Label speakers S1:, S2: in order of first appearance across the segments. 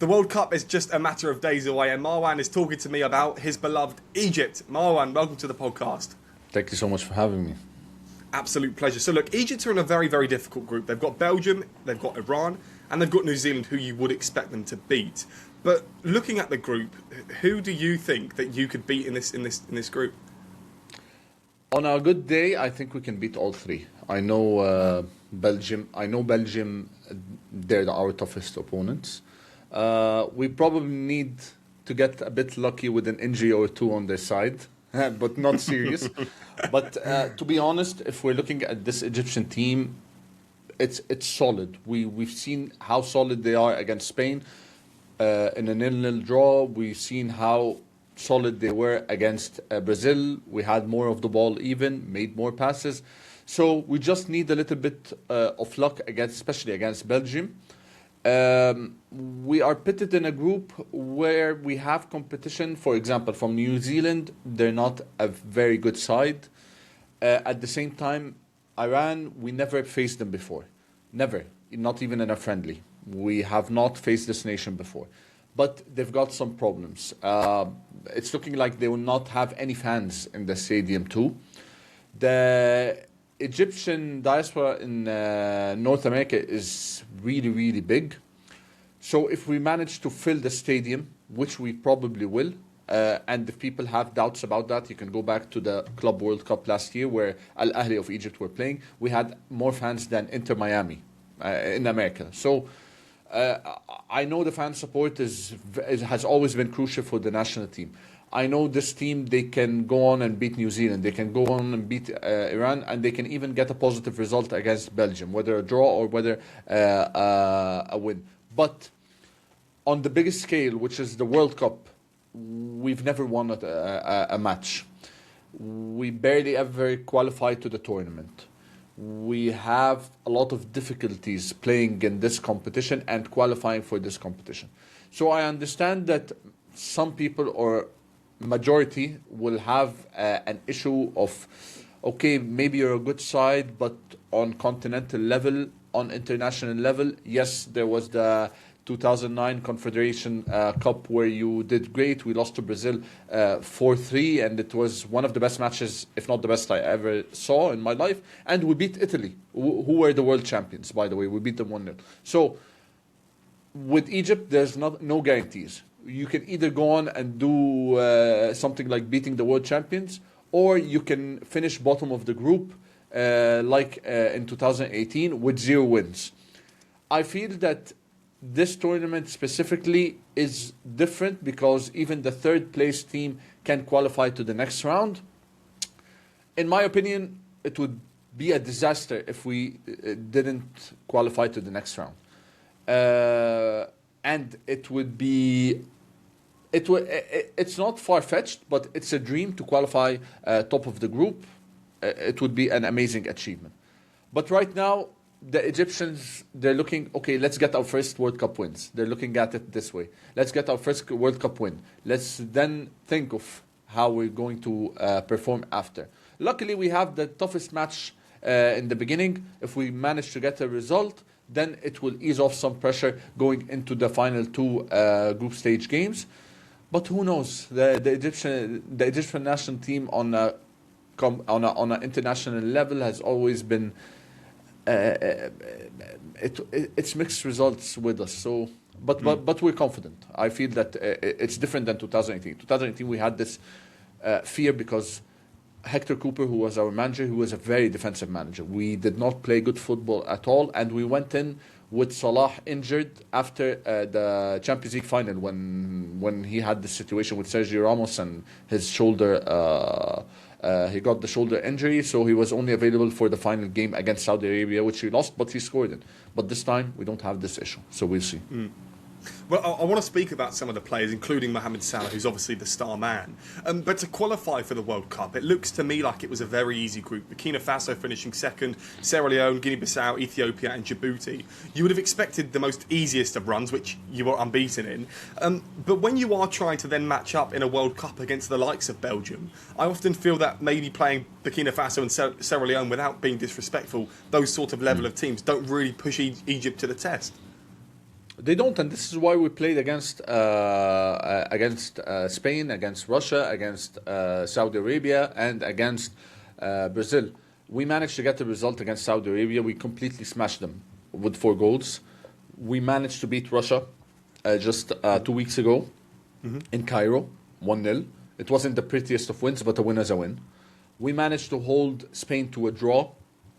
S1: The World Cup is just a matter of days away, and Marwan is talking to me about his beloved Egypt. Marwan, welcome to the podcast.
S2: Thank you so much for having me.
S1: Absolute pleasure. So look, Egypt are in a very, very difficult group. They've got Belgium, they've got Iran, and they've got New Zealand, who you would expect them to beat. But looking at the group, who do you think that you could beat in this group?
S2: On a good day, I think we can beat all three. I know Belgium. They're our toughest opponents. We probably need to get a bit lucky with an injury or two on their side, but not serious. But to be honest, if we're looking at this Egyptian team, it's solid. We've seen how solid they are against Spain in a 0-0 draw. We've seen how solid they were against Brazil. We had more of the ball even, made more passes. So we just need a little bit of luck, especially against Belgium. We are pitted in a group where we have competition. For example, from New Zealand, they're not a very good side. At the same time, Iran, we never faced them before. Never. Not even in a friendly. We have not faced this nation before. But they've got some problems. It's looking like they will not have any fans in the stadium too. The Egyptian diaspora in North America is really, really big. So if we manage to fill the stadium, which we probably will, and if people have doubts about that, you can go back to the Club World Cup last year where Al Ahly of Egypt were playing. We had more fans than Inter Miami in America. So I know the fan support has always been crucial for the national team. I know this team, they can go on and beat New Zealand, they can go on and beat Iran, and they can even get a positive result against Belgium, whether a draw or whether a win. But on the biggest scale, which is the World Cup, we've never won a match. We barely ever qualified to the tournament. We have a lot of difficulties playing in this competition and qualifying for this competition. So I understand that some people or majority will have an issue of, okay, maybe you're a good side, but on continental level, on international level, yes, there was the 2009 Confederation Cup where you did great. We lost to Brazil 4-3, and it was one of the best matches, if not the best I ever saw in my life. And we beat Italy, who were the world champions, by the way. We beat them 1-0. So with Egypt, there's no guarantees. You can either go on and do something like beating the world champions, or you can finish bottom of the group like in 2018 with 0 wins. I feel that this tournament specifically is different because even the third place team can qualify to the next round. In my opinion, it would be a disaster if we didn't qualify to the next round. And it would be, it's not far-fetched, but it's a dream to qualify top of the group. It would be an amazing achievement. But right now, the Egyptians, they're looking, okay, let's get our first World Cup wins. They're looking at it this way. Let's get our first World Cup win. Let's then think of how we're going to perform after. Luckily, we have the toughest match in the beginning. If we manage to get a result, then it will ease off some pressure going into the final 2 group stage games. But who knows? The Egyptian national team on an international level has always been it's mixed results with us. So, but we're confident. I feel that it's different than 2018. 2018 we had this fear because Hector Cooper, who was our manager, who was a very defensive manager. We did not play good football at all, and we went in with Salah injured after the Champions League final when he had the situation with Sergio Ramos and his shoulder. He got the shoulder injury, so he was only available for the final game against Saudi Arabia, which he lost, but he scored it. But this time, we don't have this issue, so we'll see.
S1: Well, I want to speak about some of the players, including Mohamed Salah, who's obviously the star man. But to qualify for the World Cup, it looks to me like it was a very easy group. Burkina Faso finishing second, Sierra Leone, Guinea-Bissau, Ethiopia and Djibouti. You would have expected the most easiest of runs, which you were unbeaten in. But when you are trying to then match up in a World Cup against the likes of Belgium, I often feel that maybe playing Burkina Faso and Sierra Leone, without being disrespectful, those sort of level of teams don't really push Egypt to the test.
S2: They don't, and this is why we played against Spain, against Russia, against Saudi Arabia, and against Brazil. We managed to get the result against Saudi Arabia. We completely smashed them with 4 goals. We managed to beat Russia just 2 weeks ago in Cairo, 1-0. It wasn't the prettiest of wins, but a win is a win. We managed to hold Spain to a draw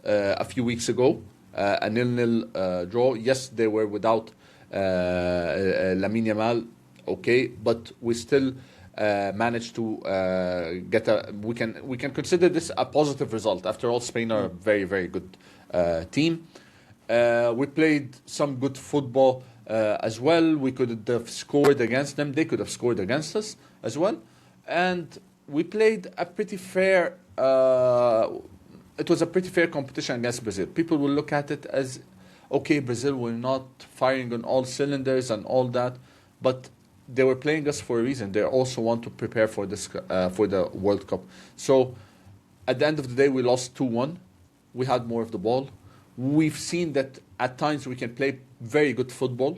S2: a few weeks ago, a 0-0 draw. Yes, they were without Lamine Yamal, okay, but we still managed to get a. We can consider this a positive result. After all, Spain are a very, very good team. We played some good football as well. We could have scored against them. They could have scored against us as well, and we played a pretty fair. It was a pretty fair competition against Brazil. People will look at it as, okay, Brazil were not firing on all cylinders and all that, but they were playing us for a reason. They also want to prepare for this for the World Cup. So at the end of the day, we lost 2-1. We had more of the ball. We've seen that at times we can play very good football,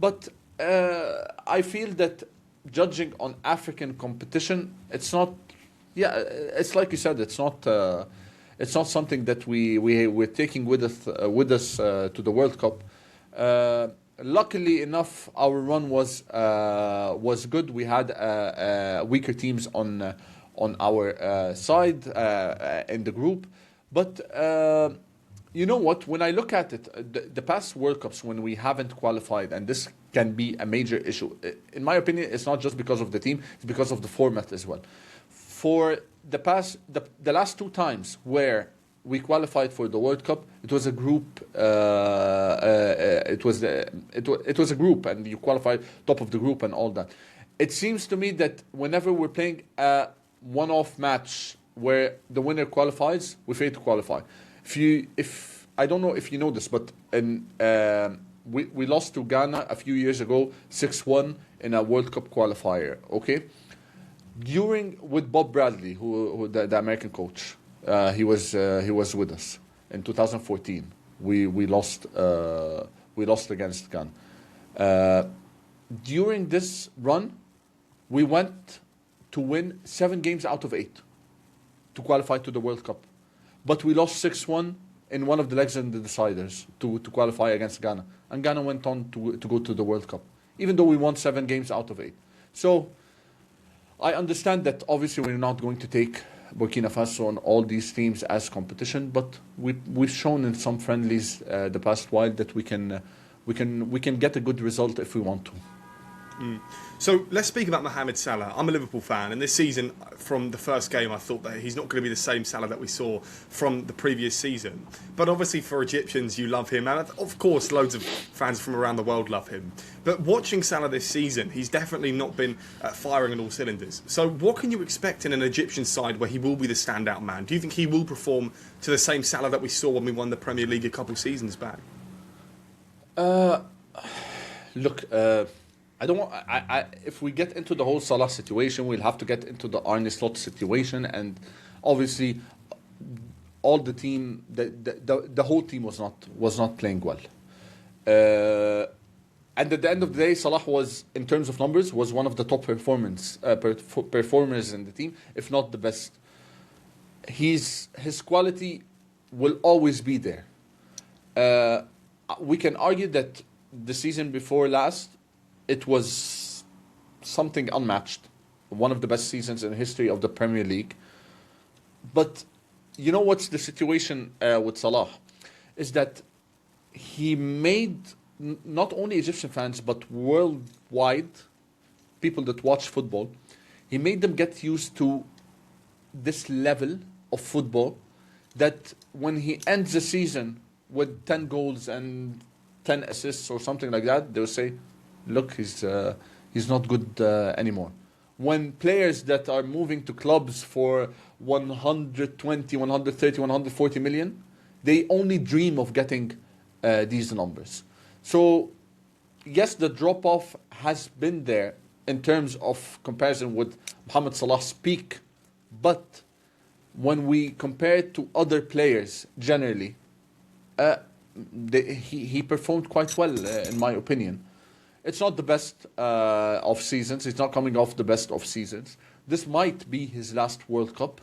S2: but I feel that judging on African competition, it's not. Yeah, it's like you said. It's not. It's not something that we're taking with us to the World Cup. Luckily enough, our run was good. We had weaker teams on our side in the group, but you know what? When I look at it, the past World Cups when we haven't qualified, and this can be a major issue. In my opinion, it's not just because of the team; it's because of the format as well. For the last 2 times where we qualified for the World Cup, it was a group. It was a group, and you qualified top of the group and all that. It seems to me that whenever we're playing a one-off match where the winner qualifies, we fail to qualify. If I don't know if you know this, but we lost to Ghana a few years ago, 6-1 in a World Cup qualifier. Okay. With Bob Bradley, who the American coach, he was with us in 2014. We lost against Ghana. During this run, we went to win 7 games out of 8 to qualify to the World Cup, but we lost 6-1 in one of the legs in the deciders to qualify against Ghana, and Ghana went on to go to the World Cup, even though we won 7 games out of 8. So I understand that obviously we're not going to take Burkina Faso and all these teams as competition, but we've shown in some friendlies the past while that we can get a good result if we want to.
S1: So let's speak about Mohamed Salah. I'm a Liverpool fan, and this season, from the first game, I thought that he's not going to be the same Salah that we saw from the previous season. But obviously for Egyptians, you love him, and of course loads of fans from around the world love him. But watching Salah this season, he's definitely not been firing on all cylinders. So what can you expect in an Egyptian side where he will be the standout man? Do you think he will perform to the same Salah that we saw when we won the Premier League a couple seasons back?
S2: Look, I don't want. If we get into the whole Salah situation, we'll have to get into the Arne Slot situation, and obviously, all the team, the whole team was not playing well. And at the end of the day, Salah was, in terms of numbers, was one of the top performers in the team, if not the best. His quality will always be there. We can argue that the season before last, it was something unmatched, one of the best seasons in the history of the Premier League. But you know what's the situation with Salah? Is that he made not only Egyptian fans, but worldwide, people that watch football, he made them get used to this level of football that when he ends the season with 10 goals and 10 assists or something like that, they'll say, look, he's not good anymore. When players that are moving to clubs for 120, 130, 140 million, they only dream of getting these numbers. So, yes, the drop-off has been there in terms of comparison with Mohamed Salah's peak, but when we compare it to other players generally, he performed quite well, in my opinion. It's not the best of seasons. He's not coming off the best of seasons. This might be his last World Cup.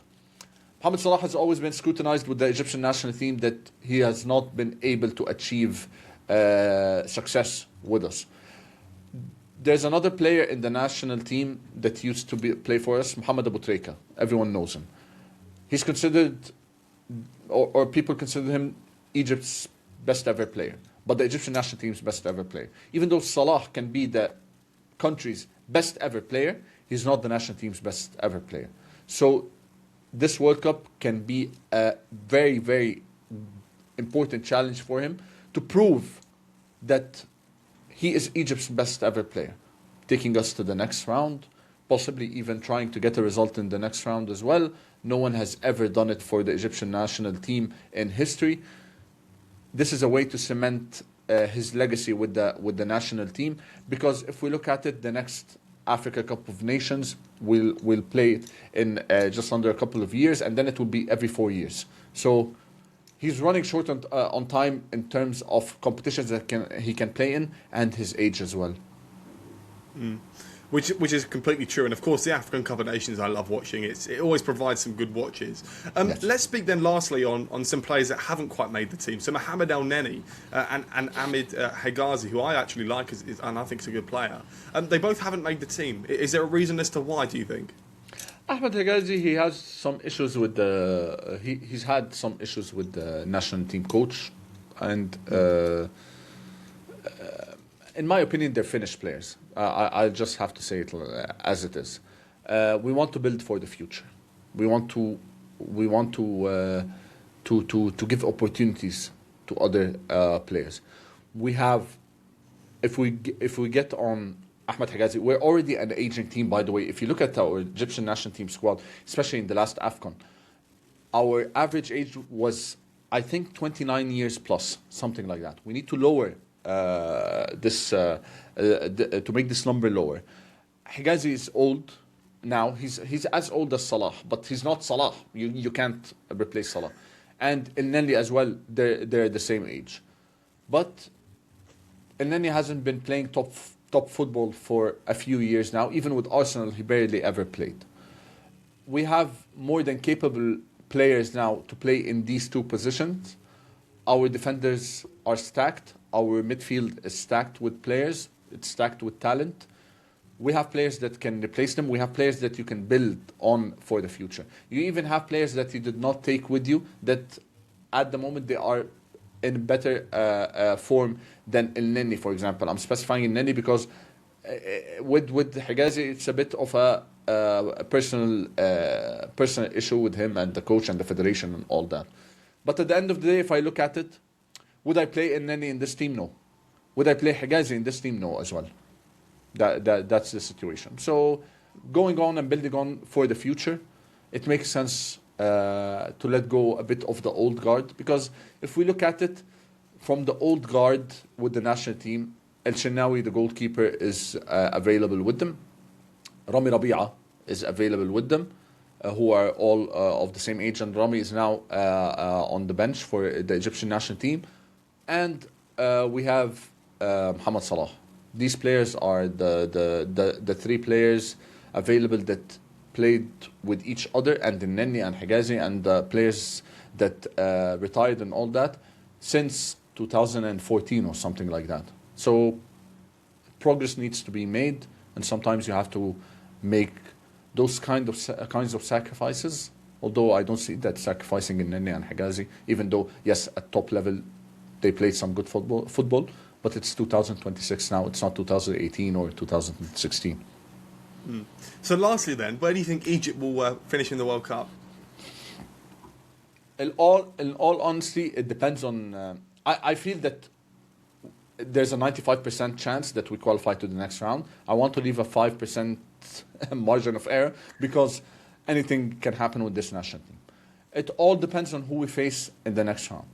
S2: Mohamed Salah has always been scrutinized with the Egyptian national team that he has not been able to achieve success with us. There's another player in the national team that used to play for us, Mohamed Abu. Everyone knows him. He's considered, or people consider him, Egypt's best ever player, but the Egyptian national team's best ever player. Even though Salah can be the country's best ever player, he's not the national team's best ever player. So this World Cup can be a very, very important challenge for him to prove that he is Egypt's best ever player, taking us to the next round, possibly even trying to get a result in the next round as well. No one has ever done it for the Egyptian national team in history. This is a way to cement his legacy with the national team, because if we look at it, the next Africa Cup of Nations will play it in just under a couple of years, and then it will be every 4 years. So he's running short on time in terms of competitions that he can play in, and his age as well.
S1: Which is completely true, and of course the African Cup of Nations I love watching. It always provides some good watches.
S2: Yes.
S1: Let's speak then lastly on some players that haven't quite made the team. So Mohamed El Neni and Ahmed Hegazi, who I actually like and I think is a good player. They both haven't made the team. Is there a reason as to why, do you think?
S2: Ahmed Hegazi, he has some issues with the he's had some issues with the national team coach, and in my opinion, they're finished players. I just have to say it as it is. We want to build for the future. We want to give opportunities to other players. We have, if we get on Ahmed Hegazi, we're already an aging team, by the way. If you look at our Egyptian national team squad, especially in the last AFCON, our average age was, I think, 29 years plus, something like that. We need to lower this to make this number lower. Hegazi is old now. He's as old as Salah, but he's not Salah. You can't replace Salah. And El Neni as well, they're the same age. But El Neni hasn't been playing top football for a few years now. Even with Arsenal, he barely ever played. We have more than capable players now to play in these two positions. Our defenders are stacked. Our midfield is stacked with players. It's stacked with talent. We have players that can replace them. We have players that you can build on for the future. You even have players that you did not take with you that at the moment they are in better form than El Neni, for example. I'm specifying El Neni because with Hegazi, it's a bit of a personal issue with him and the coach and the federation and all that. But at the end of the day, if I look at it, would I play El Neni in this team? No. Would I play Hegazi in this team? No, as well. That's the situation. So going on and building on for the future, it makes sense to let go a bit of the old guard, because if we look at it from the old guard with the national team, El Shenawi, the goalkeeper, is available with them. Rami Rabia is available with them, who are all of the same age, and Rami is now on the bench for the Egyptian national team. And we have Mohamed Salah. These players are the three players available that played with each other, and the Neni and Hegazi and the players that retired and all that since 2014 or something like that. So progress needs to be made, and sometimes you have to make those kinds of sacrifices. Although I don't see that sacrificing in Neni and Hegazi, even though yes, at top level they played some good football, but it's 2026 now. It's not 2018 or 2016.
S1: So lastly then, where do you think Egypt will finish in the World Cup?
S2: In all honesty, it depends on... I feel that there's a 95% chance that we qualify to the next round. I want to leave a 5% margin of error, because anything can happen with this national team. It all depends on who we face in the next round.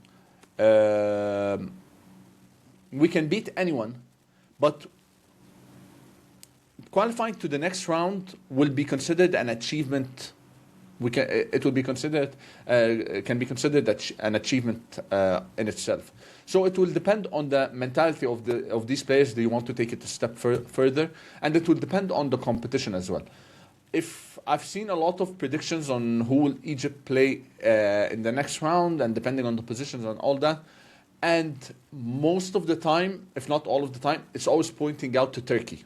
S2: We can beat anyone, but qualifying to the next round will be considered an achievement It will be considered can be considered an achievement in itself. So it will depend on the mentality of these players. Do you want to take it a step further? And it will depend on the competition as well. If I've seen a lot of predictions on who will Egypt play in the next round, and depending on the positions and all that, and most of the time, if not all of the time, it's always pointing out to Turkey.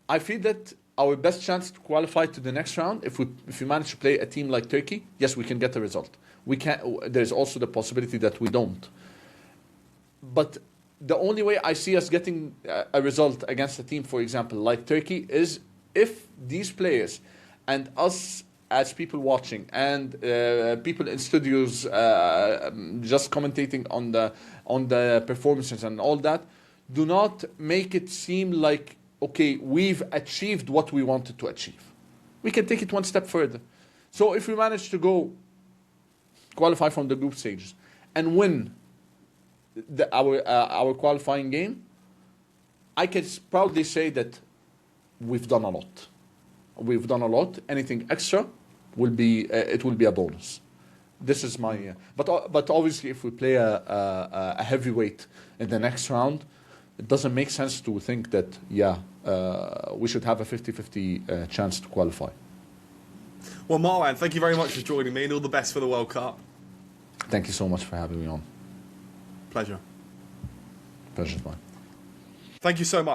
S2: I feel that our best chance to qualify to the next round, if we manage to play a team like Turkey, yes, we can get a result. We can. There's also the possibility that we don't. But the only way I see us getting a result against a team, for example, like Turkey, is if these players and us as people watching and people in studios just commentating on the performances and all that, do not make it seem like, okay, we've achieved what we wanted to achieve. We can take it one step further. So if we manage to qualify from the group stages and win our qualifying game, I can proudly say that we've done a lot. We've done a lot. Anything extra will be it will be a bonus. This is my. But obviously, if we play a heavyweight in the next round, it doesn't make sense to think that we should have a 50-50 chance to qualify.
S1: Well, Marwan, thank you very much for joining me, and all the best for the World Cup.
S2: Thank you so much for having me on.
S1: Pleasure.
S2: Pleasure's mine.
S1: Thank you so much.